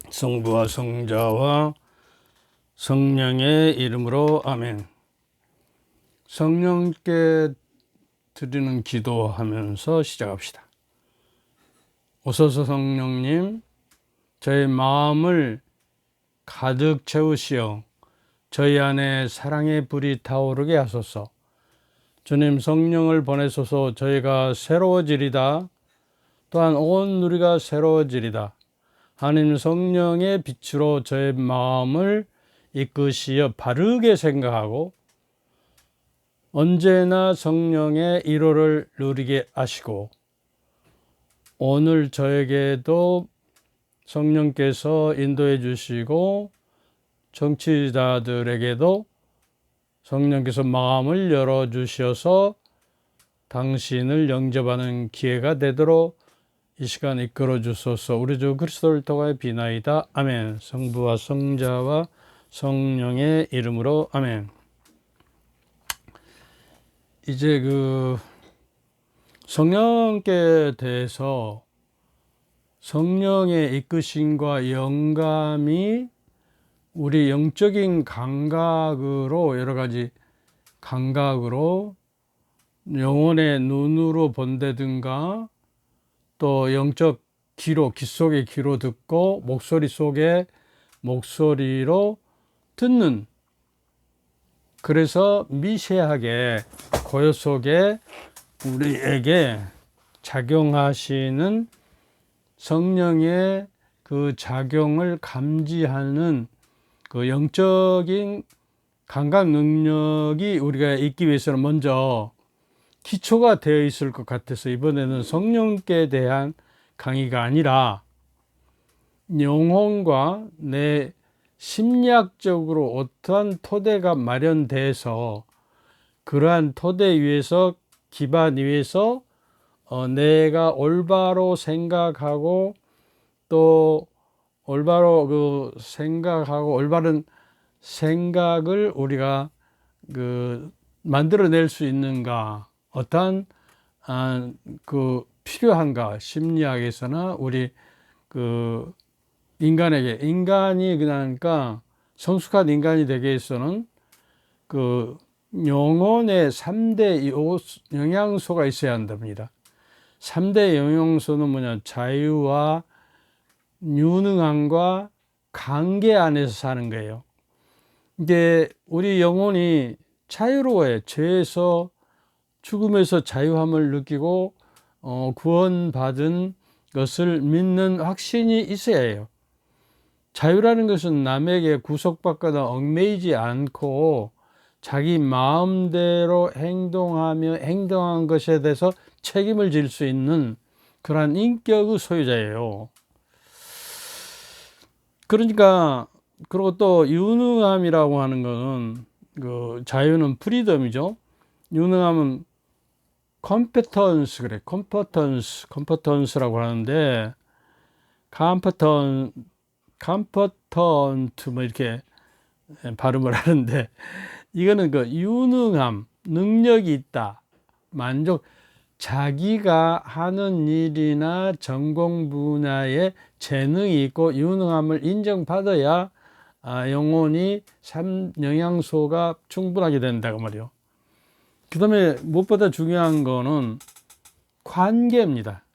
성부와 성자와 성령의 이름으로 아멘. 성령께 드리는 기도하면서 시작합시다. 오소서 성령님, 저희 마음을 가득 채우시어 저희 안에 사랑의 불이 타오르게 하소서. 주님, 성령을 보내소서. 저희가 새로워지리다. 또한 온 누리가 새로워지리다. 하나님, 성령의 빛으로 저의 마음을 이끄시어 바르게 생각하고 언제나 성령의 1호를 누리게 하시고, 오늘 저에게도 성령께서 인도해 주시고 정치자들에게도 성령께서 마음을 열어 주셔서 당신을 영접하는 기회가 되도록 이 시간 이끌어 주소서. 우리 주 그리스도를 통하여 비나이다. 아멘. 성부와 성자와 성령의 이름으로 아멘. 이제 성령께 대해서 성령의 이끄심과 영감이 우리 영적인 감각으로, 여러 가지 감각으로, 영혼의 눈으로 본다든가, 또 영적 귀로, 귀 속의 귀로 듣고 목소리 속에 목소리로 듣는, 그래서 미세하게 고요 속에 우리에게 작용하시는 성령의 그 작용을 감지하는 그 영적인 감각 능력이 우리가 있기 위해서는 먼저 기초가 되어 있을 것 같아서 이번에는 성령께 대한 강의가 아니라 영혼과 내 심리학적으로 어떠한 토대가 마련돼서 그러한 토대 위에서, 기반 위에서 내가 올바로 생각하고 또 올바로 생각하고 올바른 생각을 우리가 만들어낼 수 있는가, 어떠한 필요한가, 심리학에서나 우리 인간이 그러니까 성숙한 인간이 되기 위해서는 영혼의 3대 영양소가 있어야 한답니다. 3대 영양소는 뭐냐? 자유와 유능함과 관계 안에서 사는 거예요. 이게 우리 영혼이 자유로워요. 죄에서, 죽음에서 자유함을 느끼고 구원받은 것을 믿는 확신이 있어야 해요. 자유라는 것은 남에게 구속받거나 얽매이지 않고 자기 마음대로 행동한 것에 대해서 책임을 질 수 있는 그러한 인격의 소유자예요. 그러니까, 그리고 또 유능함이라고 하는 것은, 자유는 프리덤이죠. 유능함은 컴petence라고 하는데, competent 뭐 이렇게 발음을 하는데, 이거는 유능함, 능력이 있다, 자기가 하는 일이나 전공 분야에 재능이 있고 유능함을 인정받아야 영혼이 3영양소가 충분하게 된다고 말이요. 그 다음에 무엇보다 중요한 거는 관계입니다.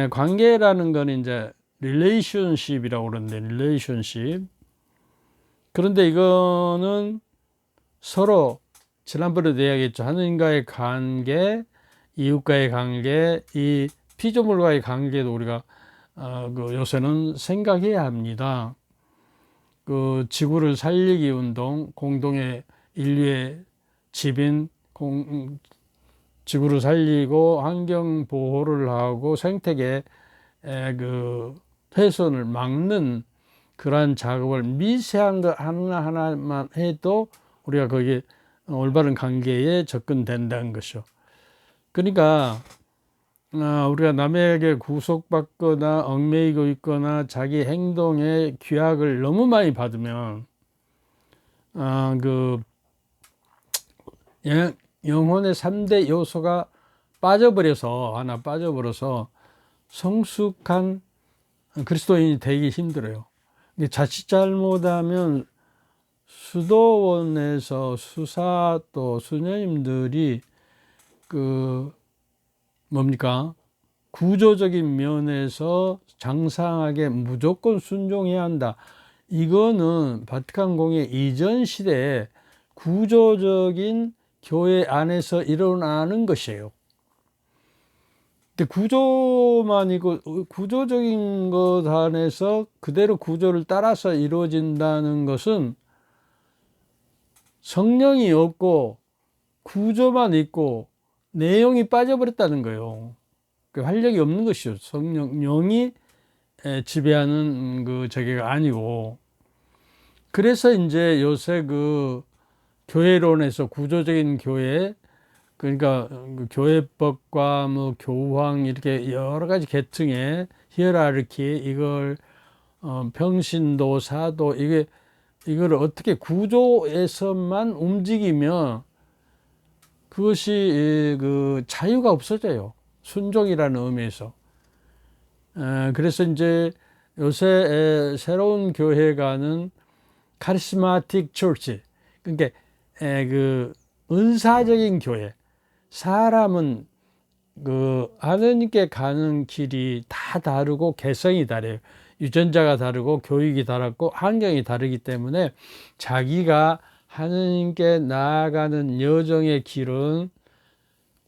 관계라는 건 이제 relationship이라고 그러는데, relationship. 그런데 이거는 서로, 지난번에도 이야기했죠. 하느님과의 관계, 이웃과의 관계, 이 피조물과의 관계도 우리가 요새는 생각해야 합니다. 지구를 살리기 운동, 공동의 인류의 집인 지구를 살리고 환경 보호를 하고 생태계 훼손을 막는 그러한 작업을 미세한 거 하나하나만 해도 우리가 거기에 올바른 관계에 접근된다는 것이죠. 그러니까 우리가 남에게 구속받거나 얽매이고 있거나 자기 행동에 규약을 너무 많이 받으면 그 영혼의 3대 요소가 하나 빠져버려서 성숙한 그리스도인이 되기 힘들어요. 자칫 잘못하면 수도원에서 수사 또 수녀님들이 구조적인 면에서 장상하게 무조건 순종해야 한다. 이거는 바티칸 공회 이전 시대에 구조적인 교회 안에서 일어나는 것이에요. 근데 구조적인 것 안에서 그대로 구조를 따라서 이루어진다는 것은 성령이 없고 구조만 있고 내용이 빠져버렸다는 거예요. 그 활력이 없는 것이죠. 성령이 지배하는 저게가 아니고. 그래서 이제 요새 교회론에서 구조적인 교회, 그러니까 교회법과 교황 이렇게 여러 가지 계층의 히에라르키, 이걸 평신도, 사도, 이거를 어떻게 구조에서만 움직이면 그것이 자유가 없어져요. 순종이라는 의미에서. 그래서 이제 요새 새로운 교회가는 카리스마틱 처치, 그러니까 은사적인 교회. 사람은 하느님께 가는 길이 다 다르고 개성이 다르요. 유전자가 다르고 교육이 다르고 환경이 다르기 때문에 자기가 하느님께 나아가는 여정의 길은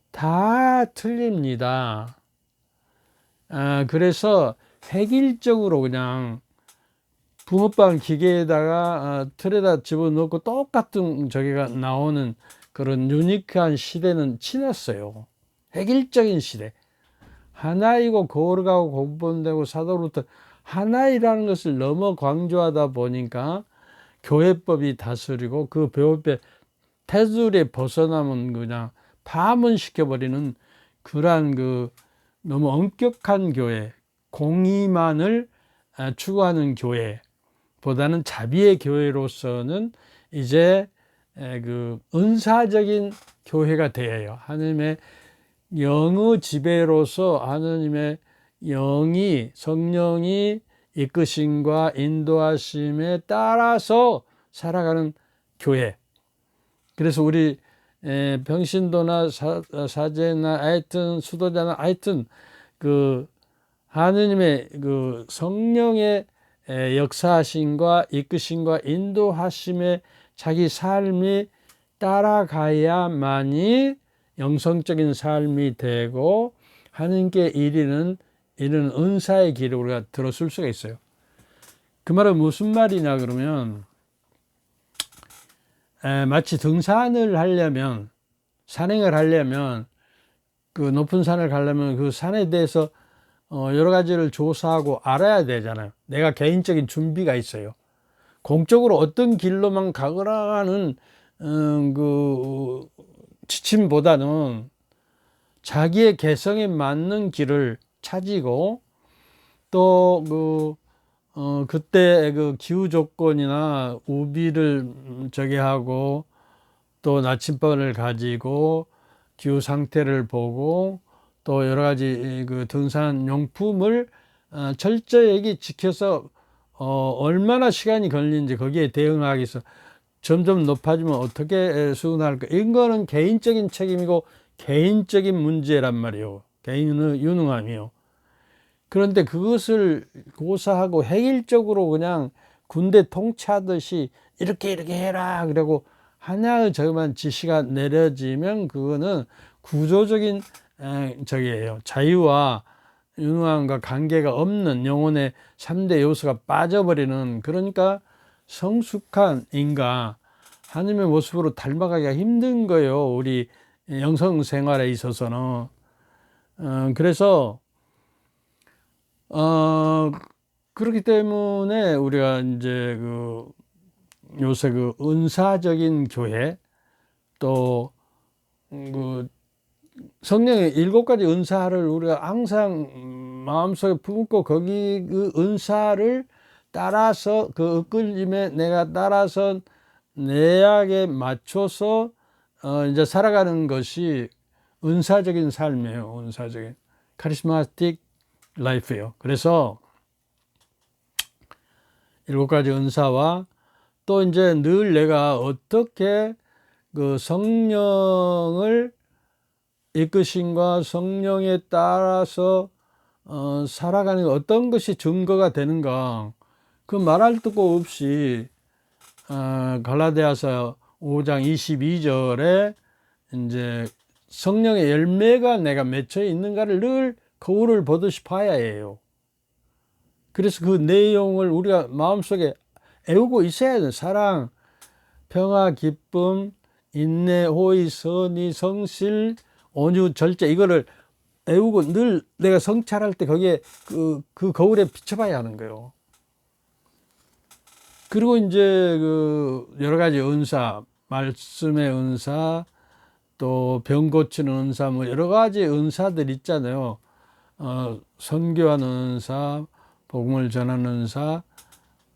다 틀립니다. 그래서 획일적으로 그냥 붕어빵 기계에다가 틀에다 집어넣고 똑같은 저기가 나오는 그런 유니크한 시대는 지났어요. 획일적인 시대. 하나이고 거룩하고 공본되고 사도로부터 하나이라는 것을 너무 강조하다 보니까 교회법이 다스리고 그 교회법의 테두리에 벗어나면 그냥 파문시켜버리는 그러한 너무 엄격한 교회, 공의만을 추구하는 교회보다는 자비의 교회로서는 이제 은사적인 교회가 되어요. 하나님의 영의 지배로서 하나님의 성령이 이끄심과 인도하심에 따라서 살아가는 교회. 그래서 우리 평신도나 사제나 하여튼 수도자나 하여튼 하느님의 성령의 역사하심과 이끄심과 인도하심에 자기 삶이 따라가야만이 영성적인 삶이 되고 하느님께 이르는 은사의 길을 우리가 들어설 수가 있어요. 그 말은 무슨 말이냐 그러면 마치 등산을 하려면, 산행을 하려면, 높은 산을 가려면 그 산에 대해서 여러 가지를 조사하고 알아야 되잖아요. 내가 개인적인 준비가 있어요. 공적으로 어떤 길로만 가거나 하는 지침보다는 자기의 개성에 맞는 길을 찾고 또 그때 기후 조건이나 우비를 하고 또 나침반을 가지고 기후 상태를 보고 또 여러 가지 등산 용품을 철저히 지켜서 얼마나 시간이 걸리는지 거기에 대응하기 위해서 점점 높아지면 어떻게 수긍할까. 이런 거는 개인적인 책임이고 개인적인 문제란 말이에요. 개인의 유능함이요. 그런데 그것을 고사하고 획일적으로 그냥 군대 통치하듯이 이렇게 해라 그러고 하나의 저만 지시가 내려지면 그거는 구조적인 저기예요. 자유와 유능함과 관계가 없는 영혼의 3대 요소가 빠져버리는, 그러니까 성숙한 인간, 하나님의 모습으로 닮아가기가 힘든 거예요. 우리 영성 생활에 있어서는. 그래서 그렇기 때문에 우리가 이제 요새 은사적인 교회 또 성령의 7가지 은사를 우리가 항상 마음속에 품고 거기 그 은사를 따라서 그 이끌림에 내가 따라서 내약에 맞춰서 이제 살아가는 것이 은사적인 삶이에요. 은사적인 카리스마틱 라이프예요. 그래서 7가지 은사와 또 이제 늘 내가 어떻게 그 성령을 이끄심과 성령에 따라서 살아가는 어떤 것이 증거가 되는가, 그 말할 것도 없이 갈라디아서 5장 22절에 이제 성령의 열매가 내가 맺혀 있는가를 늘 거울을 보듯이 봐야 해요. 그래서 그 내용을 우리가 마음속에 애우고 있어야 돼요. 사랑, 평화, 기쁨, 인내, 호의, 선의, 성실, 온유, 절제, 이거를 애우고 늘 내가 성찰할 때 거기에 그 거울에 비춰봐야 하는 거예요. 그리고 이제 그 여러 가지 은사, 말씀의 은사, 또 병 고치는 은사, 뭐 여러 가지 은사들 있잖아요. 선교하는 은사, 복음을 전하는 은사,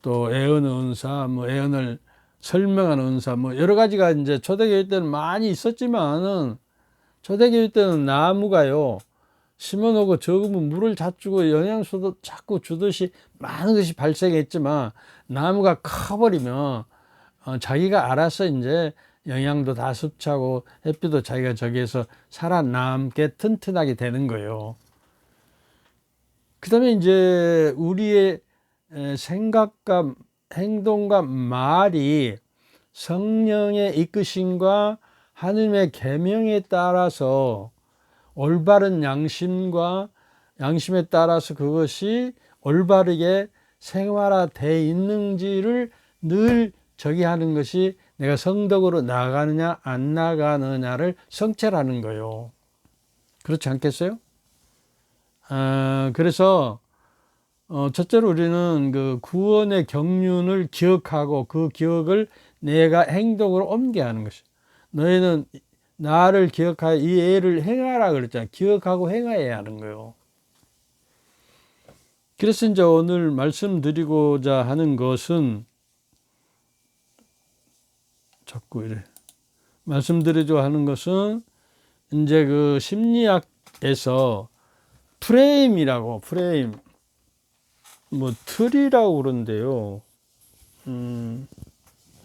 또 애언의 은사, 뭐 애언을 설명하는 은사, 뭐 여러 가지가 이제 초대교회 때는 많이 있었지만은, 초대교회 때는 나무가요, 심어놓고 적으면 물을 자주고 영양소도 자꾸 주듯이 많은 것이 발생했지만, 나무가 커버리면 자기가 알아서 이제 영양도 다 섭취하고 햇빛도 자기가 저기에서 살아남게 튼튼하게 되는 거예요. 그 다음에 이제 우리의 생각과 행동과 말이 성령의 이끄심과 하느님의 계명에 따라서 올바른 양심에 따라서 그것이 올바르게 생활화되어 있는지를 늘 저기하는 것이 내가 성덕으로 나가느냐 안 나가느냐를 성찰하는 거예요. 그렇지 않겠어요? 그래서 첫째로 우리는 그 구원의 경륜을 기억하고 그 기억을 내가 행동으로 옮겨야 하는 것이. 너희는 나를 기억하여 이 애를 행하라 그랬잖아요. 기억하고 행해야 하는 거예요. 그래서 이제 오늘 말씀드리고자 하는 것은, 자꾸 이래 말씀드리고자 하는 것은 이제 그 심리학에서 프레임이라고, 프레임 뭐 틀이라고 그러는데요.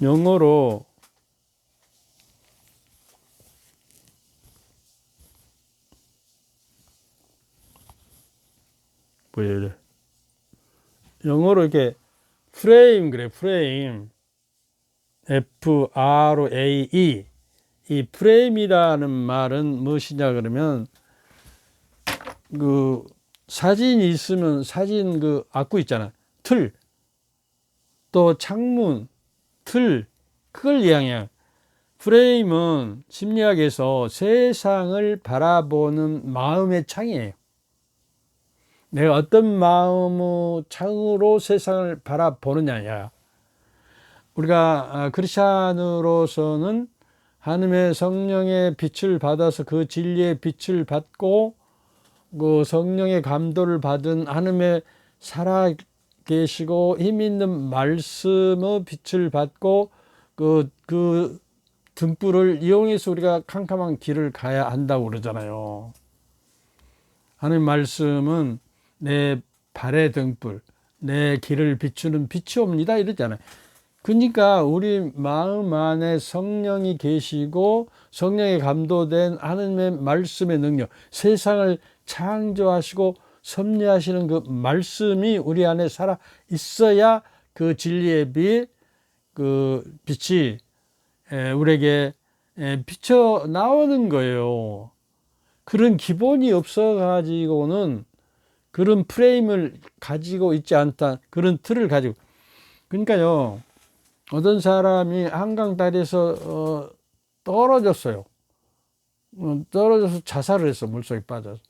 영어로 뭐야 이래, 영어로 이렇게 프레임 그래. 프레임, FRAE. 이 프레임이라는 말은 무엇이냐 그러면, 그 사진이 있으면 사진 그 앞구 있잖아, 틀, 또 창문, 틀, 그걸 이야기해요. 프레임은 심리학에서 세상을 바라보는 마음의 창이에요. 내가 어떤 마음의 창으로 세상을 바라보느냐야. 우리가 크리스찬으로서는 하나님의 성령의 빛을 받아서 그 진리의 빛을 받고 그 성령의 감도를 받은 하나님의 살아계시고 힘있는 말씀의 빛을 받고 그 등불을 이용해서 우리가 캄캄한 길을 가야 한다고 그러잖아요. 하나님 말씀은 내 발의 등불, 내 길을 비추는 빛이옵니다 이러잖아요. 그러니까 우리 마음 안에 성령이 계시고 성령에 감도된 하나님의 말씀의 능력, 세상을 창조하시고 섭리하시는 그 말씀이 우리 안에 살아 있어야 그 진리의 빛, 그 빛이 우리에게 비쳐 나오는 거예요. 그런 기본이 없어 가지고는, 그런 프레임을 가지고 있지 않다, 그런 틀을 가지고. 그러니까요, 어떤 사람이 한강 다리에서 떨어졌어요. 떨어져서 자살을 했어. 물속에 빠져서.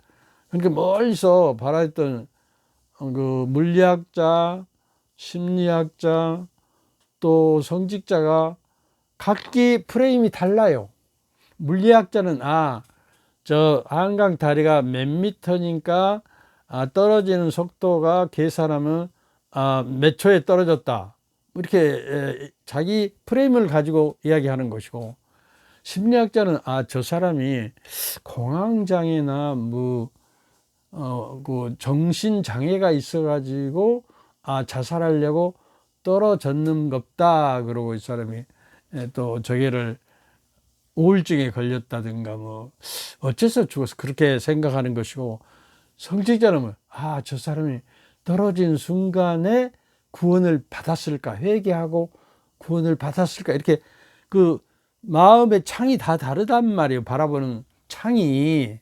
그러니까 멀리서 바라했던 그 물리학자, 심리학자, 또 성직자가 각기 프레임이 달라요. 물리학자는 저 한강 다리가 몇 미터니까 떨어지는 속도가 계산하면 몇 초에 떨어졌다. 이렇게 자기 프레임을 가지고 이야기하는 것이고, 심리학자는 저 사람이 공황장애나 그 정신장애가 있어가지고 자살하려고 떨어졌는 겁다. 그러고 이 사람이 또 저게를 우울증에 걸렸다든가 어째서 죽어서 그렇게 생각하는 것이고, 성직자는 저 사람이 떨어진 순간에 구원을 받았을까, 회개하고 구원을 받았을까, 이렇게 그 마음의 창이 다 다르단 말이에요. 바라보는 창이.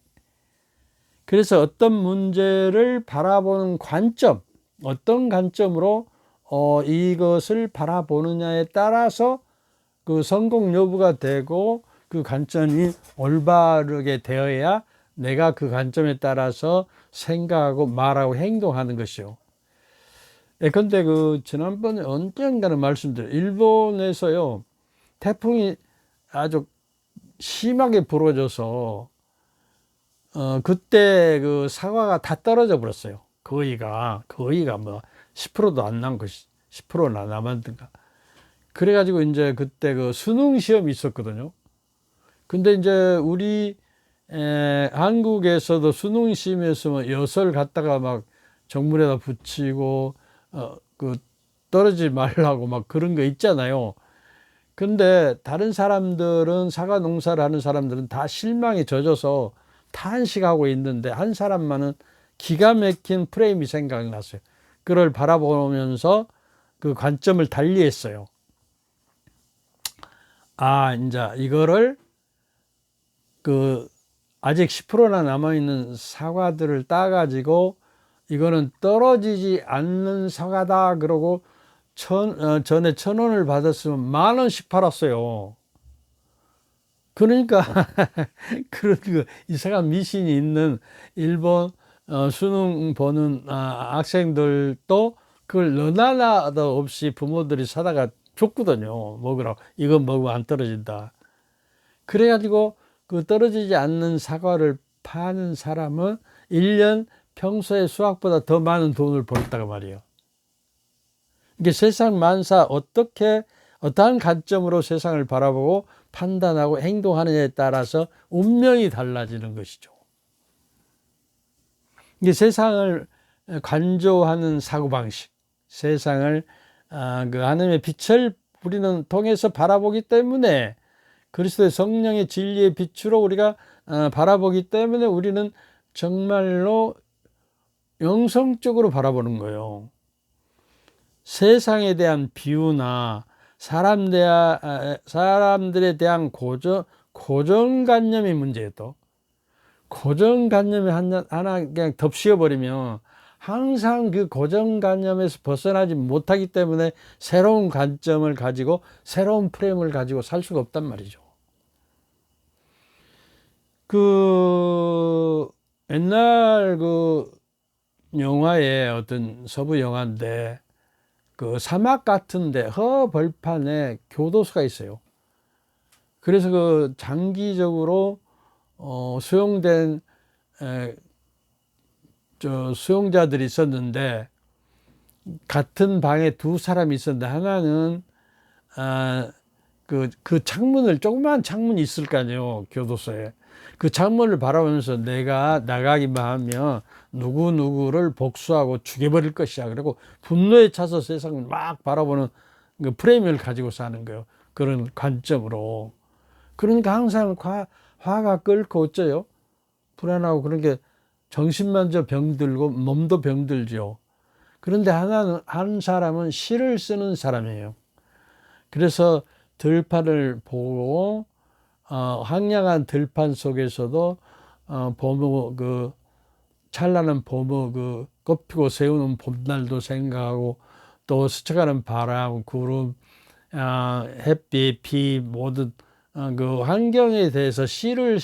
그래서 어떤 문제를 바라보는 관점, 어떤 관점으로 이것을 바라보느냐에 따라서 그 성공 여부가 되고, 그 관점이 올바르게 되어야 내가 그 관점에 따라서 생각하고 말하고 행동하는 것이요. 근데 지난번에 언젠가는 말씀드려요. 일본에서요, 태풍이 아주 심하게 불어져서 그때 그 사과가 다 떨어져 버렸어요. 거의가 10%도 안 난 것이, 10%나 남았든가. 그래가지고 이제 그때 그 수능 시험이 있었거든요. 근데 이제 우리 한국에서도 수능 시험에서 엿을 갖다가 막 정물에다 붙이고 그 떨어지지 말라고 막 그런 거 있잖아요. 근데 다른 사람들은, 사과 농사를 하는 사람들은 다 실망에 젖어서 탄식하고 있는데, 한 사람만은 기가 막힌 프레임이 생각났어요. 그걸 바라보면서 그 관점을 달리했어요. 이제 이거를 아직 10%나 남아있는 사과들을 따가지고 이거는 떨어지지 않는 사과다 그러고 전에 1,000원을 받았으면 10,000원씩 팔았어요. 그러니까 그런 이상한 미신이 있는 일본 수능 보는 학생들도 그걸 너나나도 없이 부모들이 사다가 줬거든요. 먹으라고. 이건 먹으면 안 떨어진다. 그래가지고 그 떨어지지 않는 사과를 파는 사람은 1년 평소에 수학보다 더 많은 돈을 벌었다고 말이에요. 이게 세상 만사 어떠한 관점으로 세상을 바라보고 판단하고 행동하느냐에 따라서 운명이 달라지는 것이죠. 이게 세상을 관조하는 사고방식, 세상을 그 하나님의 빛을 우리는 통해서 바라보기 때문에, 그리스도의 성령의 진리의 빛으로 우리가 바라보기 때문에 우리는 정말로 영성적으로 바라보는 거예요. 세상에 대한 비유나 사람들에 대한 고정관념이 문제예요. 또 고정관념이 하나 그냥 덮씌워버리면 항상 그 고정관념에서 벗어나지 못하기 때문에 새로운 관점을 가지고 새로운 프레임을 가지고 살 수가 없단 말이죠. 옛날 영화에 어떤 서부 영화인데 사막 같은데 벌판에 교도소가 있어요. 그래서 장기적으로 수용된 수용자들이 있었는데, 같은 방에 두 사람이 있었는데, 하나는 창문을, 조그만 창문이 있을 거 아니에요, 교도소에. 그 창문을 바라보면서 내가 나가기만 하면 누구누구를 복수하고 죽여버릴 것이야. 그리고 분노에 차서 세상을 막 바라보는 그 프레임을 가지고 사는 거예요. 그런 관점으로. 그러니까 항상 화가 끓고 어쩌요? 불안하고 그런 게 정신만 병들고 몸도 병들죠. 그런데 한 사람은 시를 쓰는 사람이에요. 그래서 들판을 보고 황량한 들판 속에서도 찬란한 봄의 꽃피고 새우는 봄날도 생각하고, 또 스쳐가는 바람, 구름, 햇빛, 비, 모든 그 환경에 대해서 시를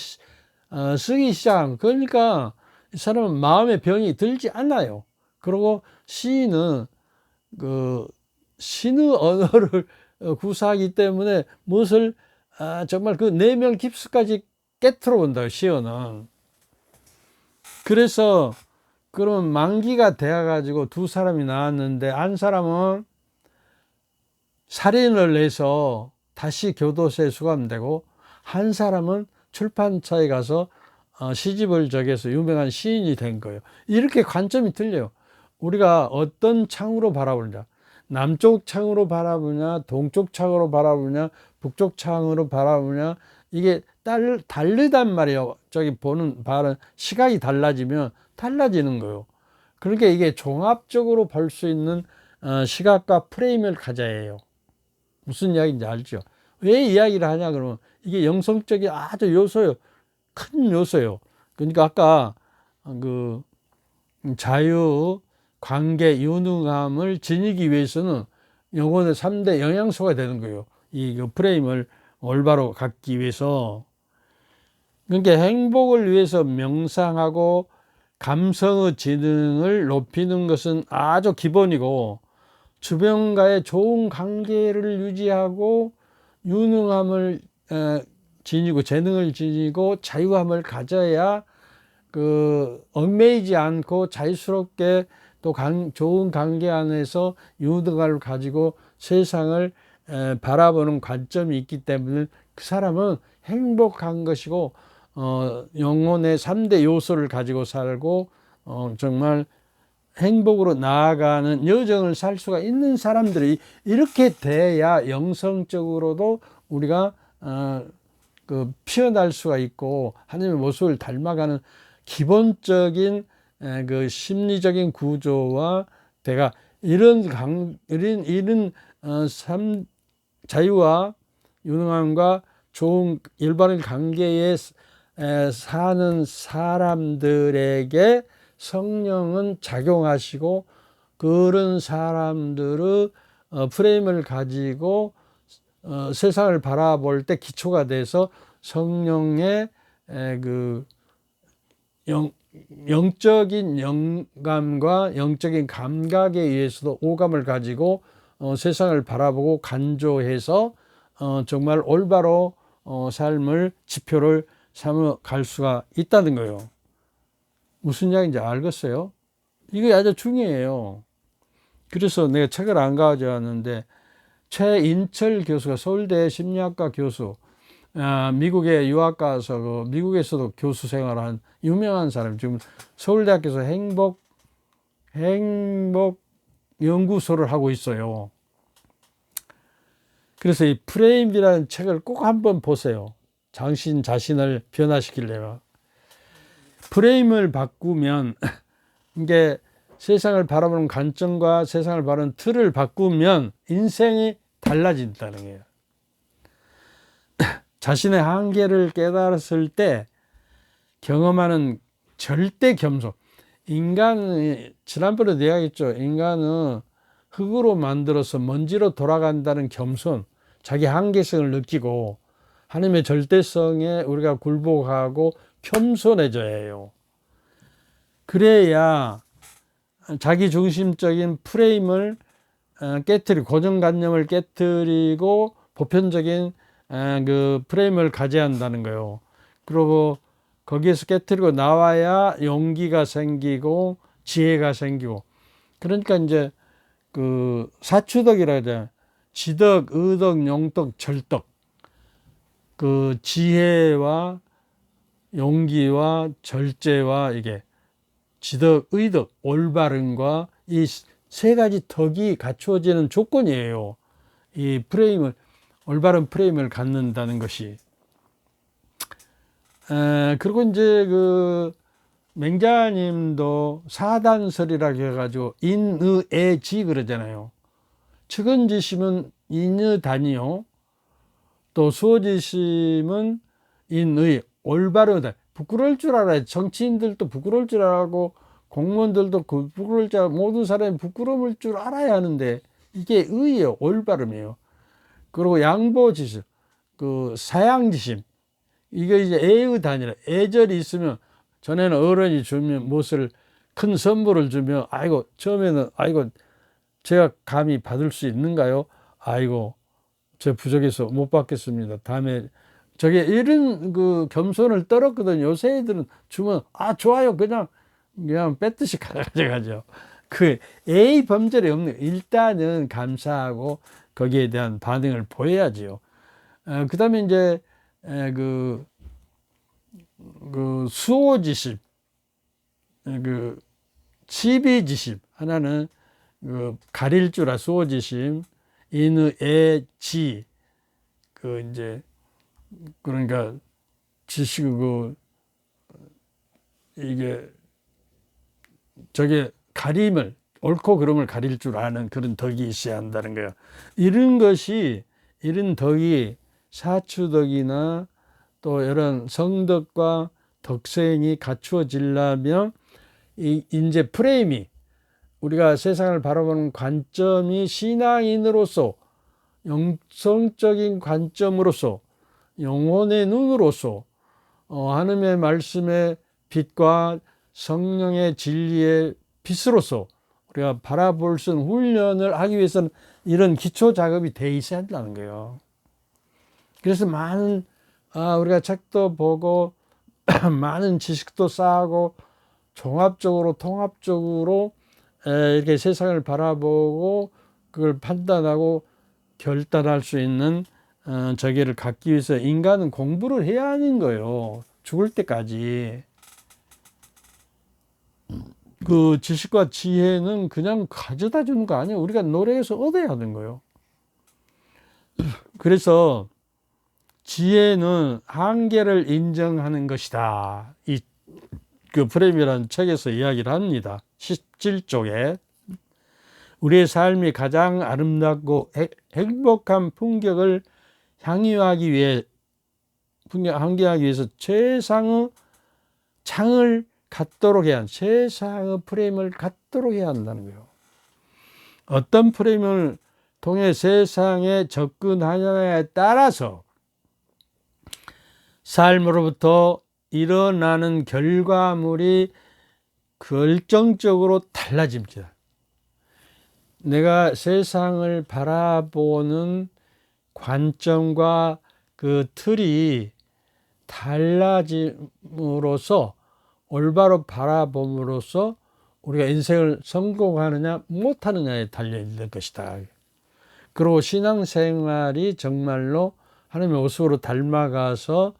쓰기 시작한. 그러니까 이 사람은 마음의 병이 들지 않아요. 그리고 시인은 신의 언어를 구사하기 때문에 무엇을 정말 그 내면 깊이까지 깨트려 본다, 시어는. 그래서 그러면 만기가 되어가지고 두 사람이 나왔는데 한 사람은 살인을 해서 다시 교도소에 수감되고 한 사람은 출판사에 가서 시집을 적해서 유명한 시인이 된 거예요. 이렇게 관점이 틀려요. 우리가 어떤 창으로 바라보느냐, 남쪽 창으로 바라보냐, 동쪽 창으로 바라보냐, 북쪽 창으로 바라보냐, 이게 다르단 말이에요. 저기 보는 바는 시각이 달라지면 달라지는 거예요. 그러니까 이게 종합적으로 볼 수 있는 시각과 프레임을 가져야 해요. 무슨 이야기인지 알죠? 왜 이야기를 하냐 그러면 이게 영성적인 아주 요소예요. 큰 요소예요. 그러니까 아까 그 자유, 관계, 유능함을 지니기 위해서는 영혼의 3대 영양소가 되는 거예요. 이 프레임을 올바로 갖기 위해서. 그러니까 행복을 위해서 명상하고 감성의 지능을 높이는 것은 아주 기본이고, 주변과의 좋은 관계를 유지하고 유능함을 지니고 재능을 지니고 자유함을 가져야 얽매이지 않고 자유스럽게 또 좋은 관계 안에서 유능함을 가지고 세상을 바라보는 관점이 있기 때문에 그 사람은 행복한 것이고 영혼의 3대 요소를 가지고 살고 정말 행복으로 나아가는 여정을 살 수가 있는 사람들이 이렇게 돼야 영성적으로도 우리가 피어날 수가 있고 하나님의 모습을 닮아가는 기본적인 그 심리적인 구조와 대가 이런 자유와 유능함과 좋은 일반의 관계에 사는 사람들에게 성령은 작용하시고 그런 사람들의 프레임을 가지고 세상을 바라볼 때 기초가 돼서 성령의 그 영적인 영감과 영적인 감각에 의해서도 오감을 가지고 세상을 바라보고 간조해서 정말 올바로 삶을 지표를 삼아 갈 수가 있다는 거예요. 무슨 이야기인지 알겠어요? 이게 아주 중요해요. 그래서 내가 책을 안 가져왔는데 최인철 교수가 서울대 심리학과 교수, 미국에 유학 가서 미국에서도 교수 생활한 유명한 사람, 지금 서울대학교에서 행복 연구소를 하고 있어요. 그래서 이 프레임이라는 책을 꼭 한번 보세요. 당신 자신을 변화시키려면. 프레임을 바꾸면 이게 세상을 바라보는 관점과 세상을 바라보는 틀을 바꾸면 인생이 달라진다는 거예요. 자신의 한계를 깨달았을 때 경험하는 절대 겸손. 인간은 지난번에도 이야기했죠. 인간은 흙으로 만들어서 먼지로 돌아간다는 겸손, 자기 한계성을 느끼고 하나님의 절대성에 우리가 굴복하고 겸손해져야 해요. 그래야 자기 중심적인 프레임을 깨트리고 고정관념을 깨트리고 보편적인 그 프레임을 가져야 한다는 거예요. 그리고 거기에서 깨트리고 나와야 용기가 생기고 지혜가 생기고. 그러니까 이제 그 사추덕이라 하잖아요. 지덕, 의덕, 용덕, 절덕. 그 지혜와 용기와 절제와 이게 지덕, 의덕, 올바름과 이 세 가지 덕이 갖추어지는 조건이에요. 이 프레임을, 올바른 프레임을 갖는다는 것이. 그리고 이제 그 맹자님도 사단설이라고 해가지고 인의애지 그러잖아요. 측은지심은 인의단이요. 또 수어지심은 인의, 올바르다. 부끄러울 줄 알아요. 정치인들도 부끄러울 줄 알고 공무원들도 부끄러울 줄 알고 모든 사람이 부끄러울 줄 알아야 하는데 이게 의예요. 올바름이에요. 그리고 양보지심, 그 사양지심, 이게 이제 애의 단위라. 애절이 있으면 전에는 어른이 주면 무엇을 큰 선물을 주면 아이고 처음에는 아이고 제가 감히 받을 수 있는가요? 아이고 저 부족해서 못 받겠습니다. 다음에 저게 이런 그 겸손을 떨었거든요. 요새 애들은 주면 좋아요 그냥 뺐듯이 가져가죠. 그 A 범절이 없는 일단은 감사하고 거기에 대한 반응을 보여야지요. 그다음에 이제 수호지심, 그 치비지심 하나는 가릴 줄 수호지심, 인의 지 이제 그러니까 지식 이게 저게 가림을 옳고 그름을 가릴 줄 아는 그런 덕이 있어야 한다는 거예요. 이런 덕이 사추덕이나 또 이런 성덕과 덕성이 갖추어지려면 이제 프레임이 우리가 세상을 바라보는 관점이 신앙인으로서 영성적인 관점으로서 영혼의 눈으로서 하나님의 말씀의 빛과 성령의 진리의 빛으로서 우리가 바라볼 수 있는 훈련을 하기 위해서는 이런 기초 작업이 돼 있어야 한다는 거예요. 그래서 많은 우리가 책도 보고 많은 지식도 쌓고 종합적으로 통합적으로 이렇게 세상을 바라보고 그걸 판단하고 결단할 수 있는 저기를 갖기 위해서 인간은 공부를 해야 하는 거예요. 죽을 때까지. 그 지식과 지혜는 그냥 가져다 주는 거 아니에요. 우리가 노력해서 얻어야 하는 거예요. 그래서 지혜는 한계를 인정하는 것이다. 그 프레임이라는 책에서 이야기를 합니다. 17쪽에 우리의 삶이 가장 아름답고 행복한 풍경을 향유하기 위해서 최상의 창을 갖도록 해야 최상의 프레임을 갖도록 해야 한다는 거예요. 어떤 프레임을 통해 세상에 접근하느냐에 따라서 삶으로부터 일어나는 결과물이 결정적으로 달라집니다. 내가 세상을 바라보는 관점과 그 틀이 달라짐으로써 올바로 바라봄으로써 우리가 인생을 성공하느냐 못하느냐에 달려있는 것이다. 그리고 신앙생활이 정말로 하나님의 모습으로 닮아가서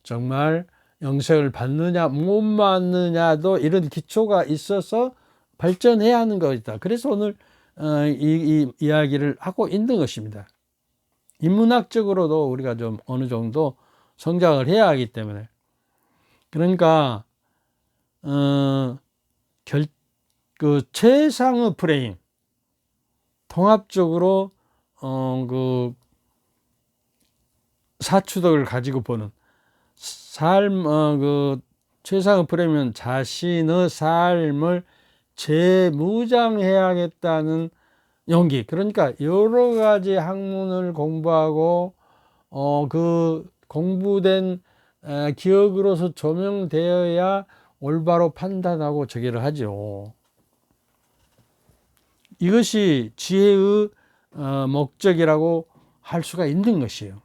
정말 영생을 받느냐 못 받느냐도 이런 기초가 있어서 발전해야 하는 것이다. 그래서 오늘 이 이야기를 하고 있는 것입니다. 인문학적으로도 우리가 좀 어느 정도 성장을 해야 하기 때문에 그러니까 그 최상의 프레임 통합적으로 그 사추덕을 가지고 보는 삶 그 최상의 프레임은 자신의 삶을 재무장해야겠다는 용기. 그러니까 여러 가지 학문을 공부하고 그 공부된 기억으로서 조명되어야 올바로 판단하고 저기를 하죠. 이것이 지혜의 목적이라고 할 수가 있는 것이에요.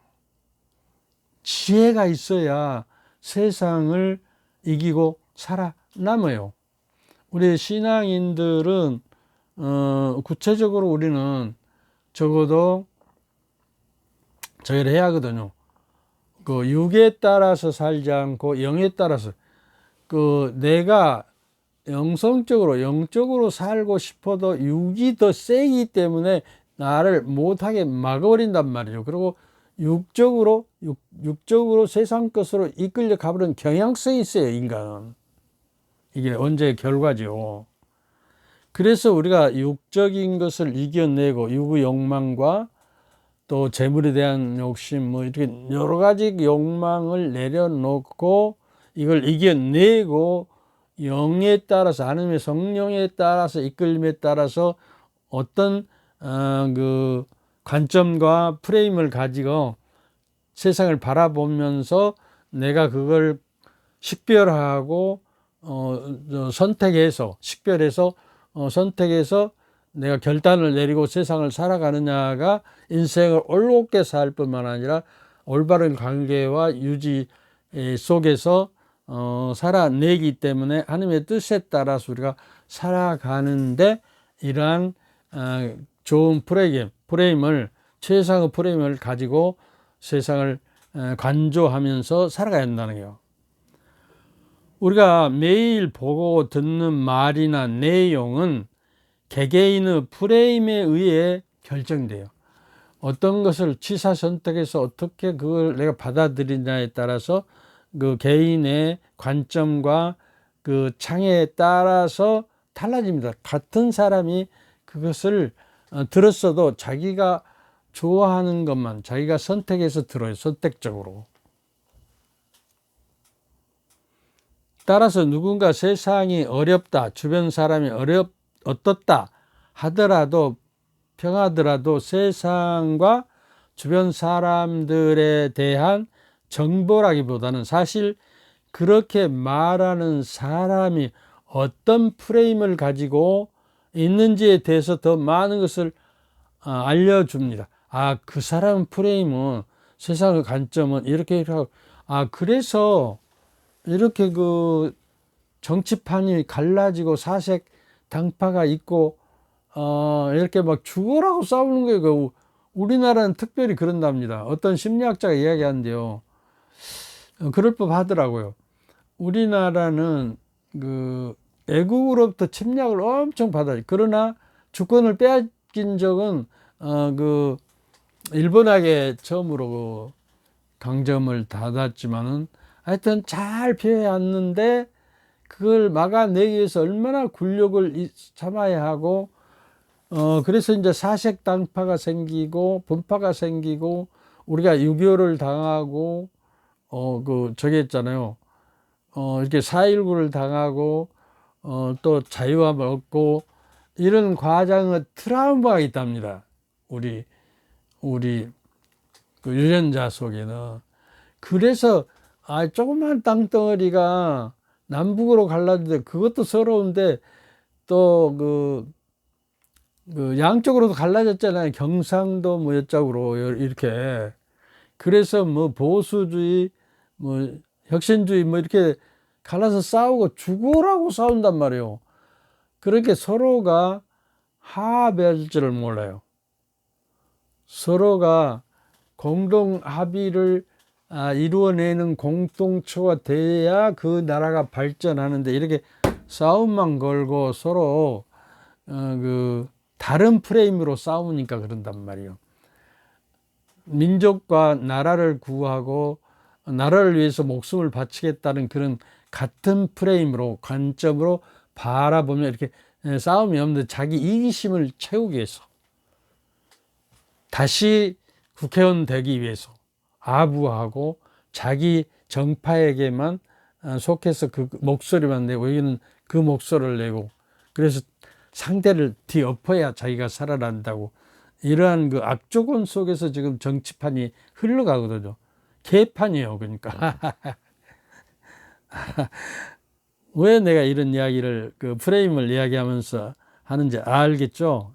지혜가 있어야 세상을 이기고 살아남아요. 우리 신앙인들은 구체적으로 우리는 적어도 저희를 해야 하거든요. 그 육에 따라서 살지 않고 영에 따라서 내가 영적으로 살고 싶어도 육이 더 세기 때문에 나를 못하게 막아버린단 말이죠. 그리고 육적으로 세상 것으로 이끌려 가버리는 경향성이 있어요, 인간은. 이게 언제의 결과죠. 그래서 우리가 육적인 것을 이겨내고 육의 욕망과 또 재물에 대한 욕심 이렇게 여러 가지 욕망을 내려놓고 이걸 이겨내고 영에 따라서 하나님의 성령에 따라서 이끌림에 따라서 어떤 그 관점과 프레임을 가지고 세상을 바라보면서 내가 그걸 식별하고 식별해서 선택해서 내가 결단을 내리고 세상을 살아가느냐가 인생을 올곧게 살 뿐만 아니라 올바른 관계와 유지 속에서 살아내기 때문에 하나님의 뜻에 따라서 우리가 살아가는데 이러한 좋은 프레임을 최상의 프레임을 가지고 세상을 관조하면서 살아가야 한다는 거예요. 우리가 매일 보고 듣는 말이나 내용은 개개인의 프레임에 의해 결정돼요. 어떤 것을 취사 선택해서 어떻게 그걸 내가 받아들이냐에 따라서 그 개인의 관점과 그 창에 따라서 달라집니다. 같은 사람이 그것을 들었어도 자기가 좋아하는 것만 자기가 선택해서 들어요. 선택적으로. 따라서 누군가 세상이 어렵다, 주변 사람이 어떻다 하더라도 평하더라도 세상과 주변 사람들에 대한 정보라기보다는 사실 그렇게 말하는 사람이 어떤 프레임을 가지고 있는지에 대해서 더 많은 것을 알려줍니다. 그 사람 프레임은 세상의 관점은 이렇게 하고 그래서 이렇게 그 정치판이 갈라지고 사색 당파가 있고 이렇게 막 죽어라고 싸우는 거예요. 그 우리나라는 특별히 그런답니다. 어떤 심리학자가 이야기하는데요. 그럴 법 하더라고요. 우리나라는 그 애국으로부터 침략을 엄청 받아요. 그러나 주권을 빼앗긴 적은 그 일본에게 처음으로 그 강점을 닫았지만은 하여튼 잘 피해왔는데 그걸 막아내기 위해서 얼마나 굴욕을 참아야 하고 그래서 이제 사색당파가 생기고 분파가 생기고 우리가 6.25를 당하고 저게 있잖아요. 이렇게 4.19를 당하고 또 자유함을 얻고 이런 과정의 트라우마가 있답니다. 우리 그 유전자 속에는. 그래서 조그만 땅덩어리가 남북으로 갈라지는데 그것도 서러운데 또 그 양쪽으로도 갈라졌잖아요. 경상도 뭐 이쪽으로 이렇게. 그래서 뭐 보수주의 뭐 혁신주의 뭐 이렇게 갈라서 싸우고 죽으라고 싸운단 말이에요. 그렇게 서로가 화합할 줄을 몰라요. 서로가 공동 합의를 이루어내는 공동체가 돼야 그 나라가 발전하는데 이렇게 싸움만 걸고 서로 그 다른 프레임으로 싸우니까 그런단 말이에요. 민족과 나라를 구하고 나라를 위해서 목숨을 바치겠다는 그런 같은 프레임으로 관점으로 바라보면 이렇게 싸움이 없는데 자기 이기심을 채우기 위해서 다시 국회의원 되기 위해서 아부하고 자기 정파에게만 속해서 그 목소리만 내고 여기는 그 목소리를 내고 그래서 상대를 뒤엎어야 자기가 살아난다고 이러한 그 악조건 속에서 지금 정치판이 흘러가거든요. 개판이에요. 그러니까 왜 내가 이런 이야기를 그 프레임을 이야기하면서 하는지 알겠죠?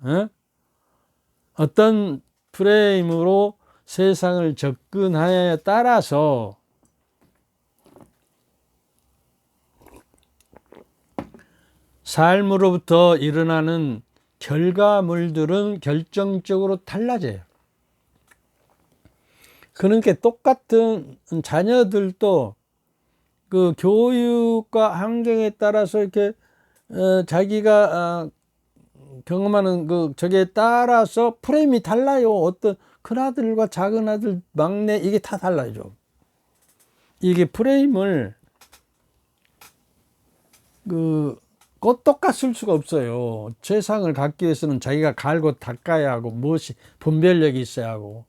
어떤 프레임으로 세상을 접근하냐에 따라서 삶으로부터 일어나는 결과물들은 결정적으로 달라져요. 그러니까 똑같은 자녀들도 그 교육과 환경에 따라서 이렇게 자기가 경험하는 그 저기에 따라서 프레임이 달라요. 어떤 큰아들과 작은아들, 막내 이게 다 달라요. 이게 프레임을 꼭 똑같을 수가 없어요. 세상을 갖기 위해서는 자기가 갈고 닦아야 하고 무엇이 분별력이 있어야 하고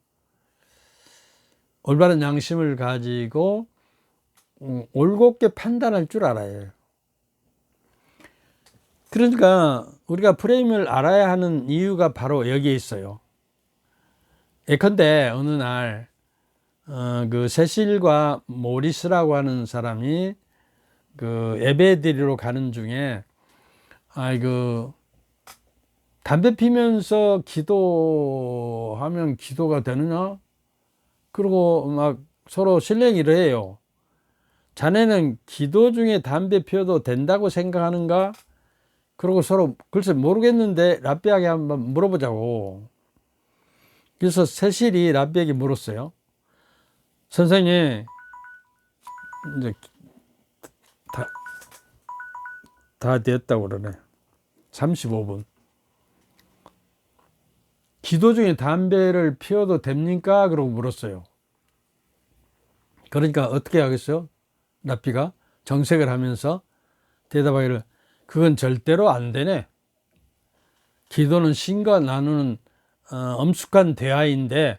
올바른 양심을 가지고 올곧게 판단할 줄 알아야 해요. 그러니까 우리가 프레임을 알아야 하는 이유가 바로 여기에 있어요. 예컨대 어느 날 그 세실과 모리스라고 하는 사람이 그 예배드리러 가는 중에 담배 피면서 기도하면 기도가 되느냐? 그리고 막 서로 실랭이를 해요. 자네는 기도 중에 담배 피워도 된다고 생각하는가? 그러고 서로 글쎄 모르겠는데 랍비에게 한번 물어보자고. 그래서 세실이 랍비에게 물었어요. 선생님, 이제 다, 다 됐다고 그러네. 35분. 기도 중에 담배를 피워도 됩니까? 그러고 물었어요. 그러니까 어떻게 하겠어요? 랍비가 정색을 하면서 대답하기를 그건 절대로 안 되네. 기도는 신과 나누는 엄숙한 대화인데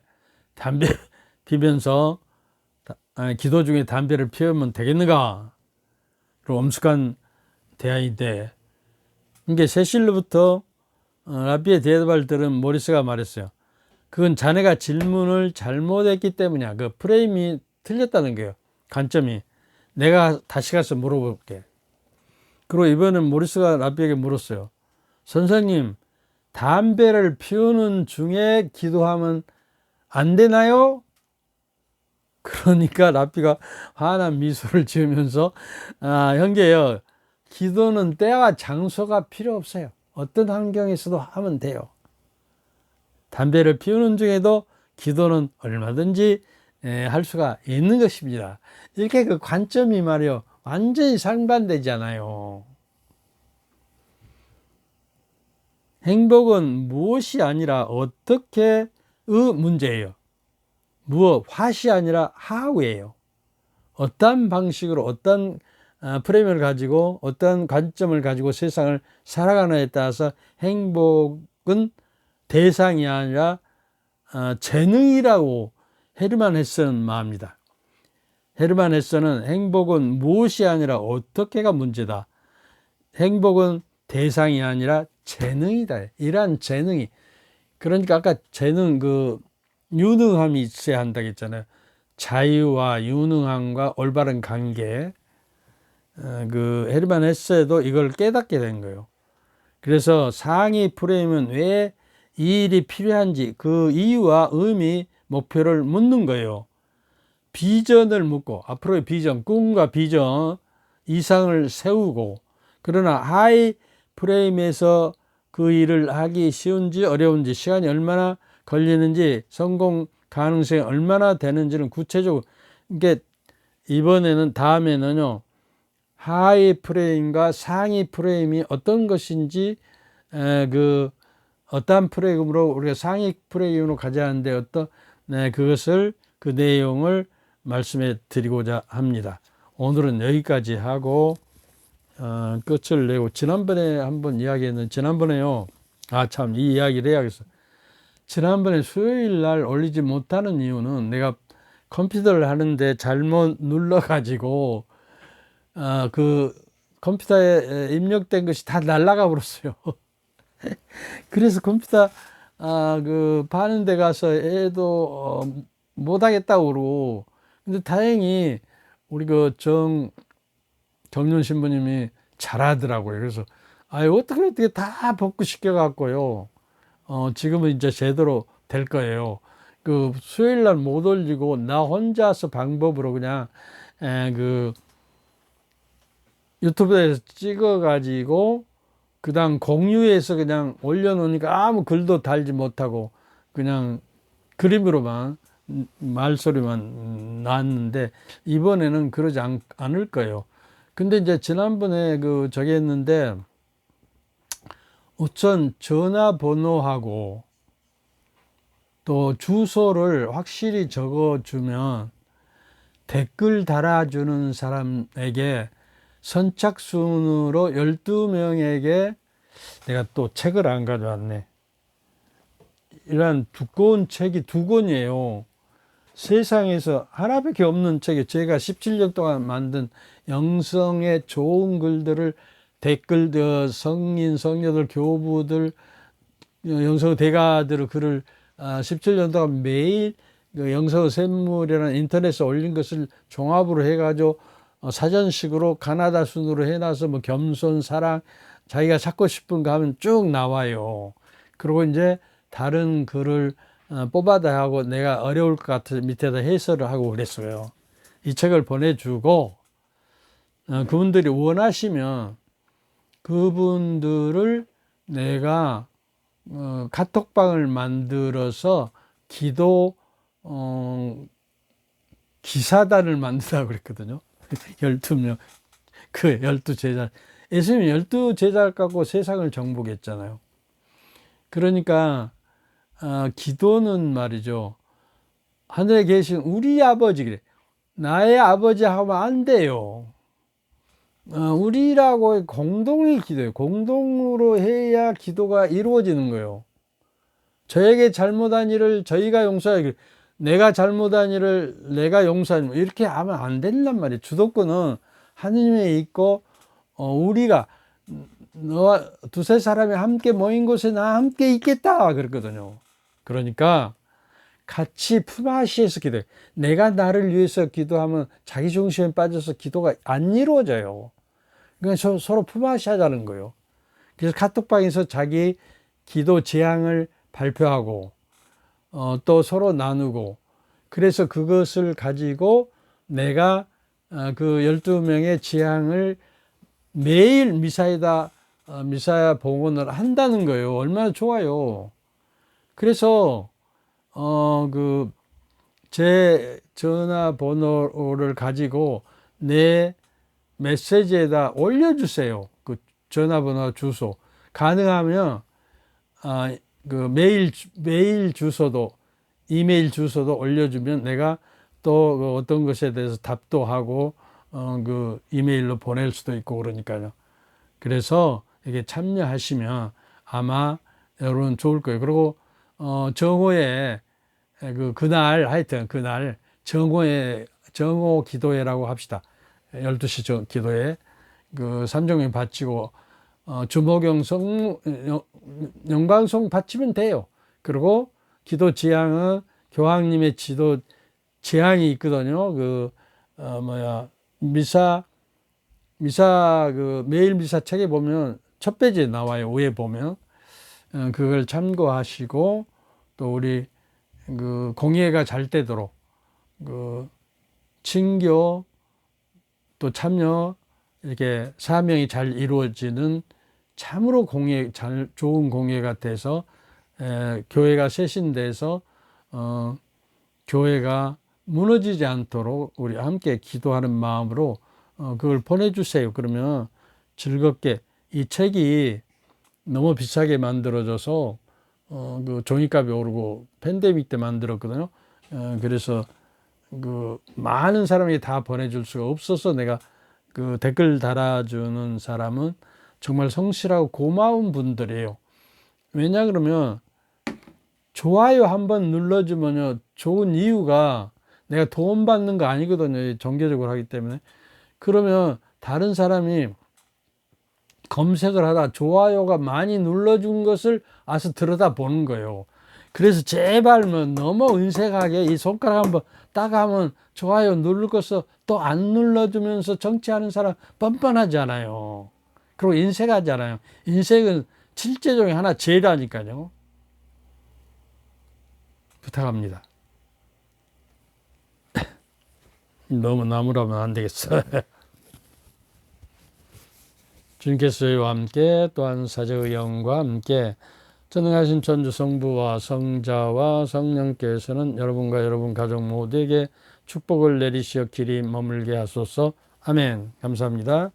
담배 피면서 기도 중에 담배를 피우면 되겠는가? 그리고 엄숙한 대화인데 이게 세실로부터 랍비의 대답을 들은 모리스가 말했어요. 그건 자네가 질문을 잘못했기 때문이야. 그 프레임이 틀렸다는 거예요. 관점이. 내가 다시 가서 물어볼게. 그리고 이번엔 모리스가 랍비에게 물었어요. 선생님, 담배를 피우는 중에 기도하면 안 되나요? 그러니까 랍비가 환한 미소를 지으면서 형제요, 기도는 때와 장소가 필요 없어요. 어떤 환경에서도 하면 돼요. 담배를 피우는 중에도 기도는 얼마든지 할 수가 있는 것입니다. 이렇게 그 관점이 말이요, 완전히 상반되잖아요. 행복은 무엇이 아니라 어떻게의 문제예요. 무엇, what이 아니라 how예요. 어떤 방식으로, 어떤 프레임을 가지고, 어떤 관점을 가지고 세상을 살아가느냐에 따라서 행복은 대상이 아니라 재능이라고 헤르만 헤세는 말합니다. 헤르만 헤세는 행복은 무엇이 아니라 어떻게가 문제다. 행복은 대상이 아니라 재능이다. 이러한 재능이. 그러니까 아까 재능, 유능함이 있어야 한다고 했잖아요. 자유와 유능함과 올바른 관계. 헤르만 헤세도 이걸 깨닫게 된 거예요. 그래서 상위 프레임은 왜 이 일이 필요한지 그 이유와 의미, 목표를 묻는 거예요. 비전을 묻고, 앞으로의 비전, 꿈과 비전, 이상을 세우고, 그러나 하이 프레임에서 그 일을 하기 쉬운지 어려운지, 시간이 얼마나 걸리는지, 성공 가능성이 얼마나 되는지는 구체적으로, 이게 이번에는, 다음에는요, 하이 프레임과 상위 프레임이 어떤 것인지, 어떠한 프레임으로 우리가 상위 프레임으로 가자 하는데 그것을, 그 내용을 말씀해 드리고자 합니다. 오늘은 여기까지 하고 끝을 내고, 지난번에 한번 이야기했는데, 지난번에요, 참 이 이야기를 해야겠어. 지난번에 수요일 날 올리지 못하는 이유는 내가 컴퓨터를 하는데 잘못 눌러가지고 그 컴퓨터에 입력된 것이 다 날아가 버렸어요. 그래서 컴퓨터 파는 데 가서 해도 못하겠다고 그러고, 근데 다행히 우리 정윤 신부님이 잘하더라고요. 그래서 어떻게 다 복구시켜 갖고요, 지금은 이제 제대로 될 거예요. 수요일 날 못 올리고 나 혼자서 방법으로 그냥 유튜브에서 찍어 가지고 그다음 공유해서 그냥 올려놓으니까 아무 글도 달지 못하고 그냥 그림으로만, 말소리만 나왔는데, 이번에는 그러지 않을 거예요. 근데 이제 지난번에 저기 했는데, 우선 전화번호하고 또 주소를 확실히 적어주면 댓글 달아주는 사람에게 선착순으로 12명에게, 내가 또 책을 안 가져왔네. 이런 두꺼운 책이 2권이에요. 세상에서 하나밖에 없는 책이, 제가 17년 동안 만든 영성의 좋은 글들을, 댓글, 성인, 성녀들, 교부들, 영성 대가들의 글을 17년 동안 매일 영성 샘물이라는 인터넷에 올린 것을 종합으로 해가지고 사전식으로 가나다 순으로 해놔서 겸손, 사랑, 자기가 찾고 싶은 거 하면 쭉 나와요. 그리고 이제 다른 글을 뽑아다 하고 내가 어려울 것 같아서 밑에다 해설을 하고 그랬어요. 이 책을 보내주고 그분들이 원하시면 그분들을 내가 카톡방을 만들어서 기도 기사단을 만든다고 그랬거든요. 12명, 그 12제자. 예수님이 12제자를 갖고 세상을 정복했잖아요. 그러니까 기도는 말이죠. 하늘에 계신 우리 아버지, 그래. 나의 아버지 하면 안 돼요. 우리라고 공동의 기도예요. 공동으로 해야 기도가 이루어지는 거예요. 저에게 잘못한 일을 저희가 용서하기, 내가 잘못한 일을 내가 용서하는, 이렇게 하면 안 된단 말이에요. 주도권은 하느님에 있고, 우리가 너와 두세 사람이 함께 모인 곳에 나 함께 있겠다 그랬거든요. 그러니까 같이 품앗이해서 기도해. 내가 나를 위해서 기도하면 자기 중심에 빠져서 기도가 안 이루어져요. 그러니까 서로 품앗이 하자는 거예요. 그래서 카톡방에서 자기 기도 제안을 발표하고 또 서로 나누고, 그래서 그것을 가지고 내가 그 12명의 제안을 매일 미사야 봉헌을 한다는 거예요. 얼마나 좋아요. 그래서 제 전화번호를 가지고 내 메시지에다 올려주세요. 그 전화번호 주소. 가능하면 그 메일 주소도, 이메일 주소도 올려주면 내가 또 어떤 것에 대해서 답도 하고 그 이메일로 보낼 수도 있고 그러니까요. 그래서 이게 참여하시면 아마 여러분 좋을 거예요. 그리고 정오에 그날 하여튼 그날 정오 기도회라고 합시다. 12시 기도회 그 삼종명 바치고 주목영 영광송 바치면 돼요. 그리고 기도 지향은 교황님의 지도 지향이 있거든요. 미사 매일 미사 책에 보면 첫 페이지에 나와요. 위에 보면 그걸 참고하시고, 또 우리 그 공예가 잘 되도록 그 친교 또 참여, 이렇게 사명이 잘 이루어지는 참으로 좋은 공예가 돼서 교회가 쇄신돼서 교회가 무너지지 않도록 우리 함께 기도하는 마음으로 그걸 보내주세요. 그러면 즐겁게, 이 책이 너무 비싸게 만들어져서 그 종이값이 오르고 팬데믹 때 만들었거든요. 그래서 그 많은 사람이 다 보내줄 수가 없어서 내가 그 댓글 달아주는 사람은 정말 성실하고 고마운 분들이에요. 왜냐 그러면 좋아요 한번 눌러주면요, 좋은 이유가 내가 돈 받는 거 아니거든요. 정기적으로 하기 때문에. 그러면 다른 사람이 검색을 하다 좋아요가 많이 눌러준 것을 와서 들여다보는 거예요. 그래서 제발 너무 은색하게 이 손가락 한번 딱 하면 좋아요 누를 것을 또 안 눌러주면서 정치하는 사람 뻔뻔하잖아요. 그리고 인색하잖아요. 인색은 칠제 중에 하나 죄라니까요. 부탁합니다. 너무 나무라면 안 되겠어. 주님께서 저희와 함께 또한 사제의 영과 함께 전능하신 천주 성부와 성자와 성령께서는 여러분과 여러분 가족 모두에게 축복을 내리시어 길이 머물게 하소서. 아멘. 감사합니다.